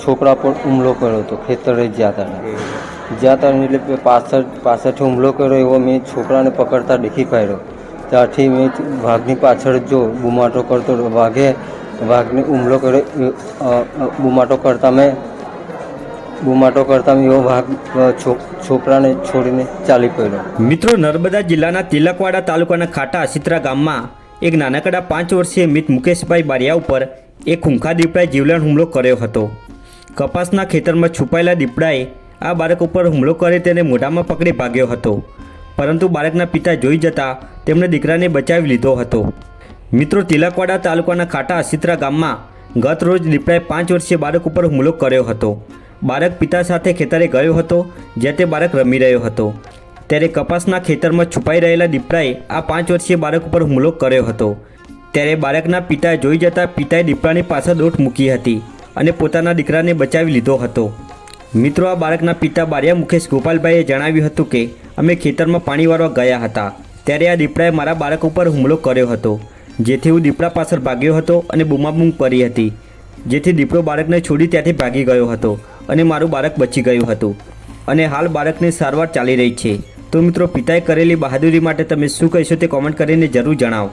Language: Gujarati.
છોકરા પર હુમલો કર્યો હતો. ખેતરે જ્યાં હતા એટલે પાછળથી હુમલો કર્યો એવો મેં છોકરાને પકડતા દેખી પાડ્યો. ત્યારથી મેં વાઘની પાછળ જો બુમાટો કરતો વાઘને હુમલો કર્યો. બુમાટો કરતા મેં એવો વાઘ છોકરાને છોડીને ચાલી પડ્યો. મિત્રો, નર્મદા જિલ્લાના તિલકવાડા તાલુકાના ખાટા અસિત્રા ગામમાં એક નાનકડા 5 વર્ષીય મિત મુકેશભાઈ બારિયા ઉપર એક ખૂંખાર દીપડાએ જીવલેણ હુમલો કર્યો હતો. કપાસના ખેતરમાં છુપાયેલા દીપડાએ આ બાળક ઉપર હુમલો કરી તેને મોઢામાં પકડી ભાગ્યો હતો, પરંતુ બાળકના પિતા જોઈ જતાં તેમણે દીકરાને બચાવી લીધો હતો. મિત્રો, તિલકવાડા તાલુકાના ખાટા અસિત્રા ગામમાં ગત રોજ દીપડાએ 5 વર્ષીય બાળક ઉપર હુમલો કર્યો હતો. બાળક પિતા સાથે ખેતરે ગયો હતો, જ્યાં તે બાળક રમી રહ્યો હતો. ત્યારે કપાસના ખેતરમાં છુપાઈ રહેલા દીપડાએ આ 5 વર્ષીય બાળક ઉપર હુમલો કર્યો હતો. ત્યારે બાળકના પિતાએ જોઈ જતાં પિતાએ દીપડાની પાછળ દોટ મૂકી હતી અને પોતાના દીકરાને બચાવી લીધો હતો. મિત્રો, આ બાળકના પિતા બારિયા મુકેશ ગોપાલભાઈએ જણાવ્યું હતું કે અમે ખેતરમાં પાણી વાળવા ગયા હતા, ત્યારે આ દીપડાએ મારા બાળક ઉપર હુમલો કર્યો હતો, જેથી હું દીપડા પાછળ ભાગ્યો હતો અને બૂમાબૂમ કરી હતી, જેથી દીપડો બાળકને છોડી ત્યાંથી ભાગી ગયો હતો અને મારું બાળક બચી ગયું હતું અને હાલ બાળકની સારવાર ચાલી રહી છે. તો મિત્રો, પિતાએ કરેલી બહાદુરી માટે તમે શું કહેશો તે કોમેન્ટ કરીને જરૂર જણાવો.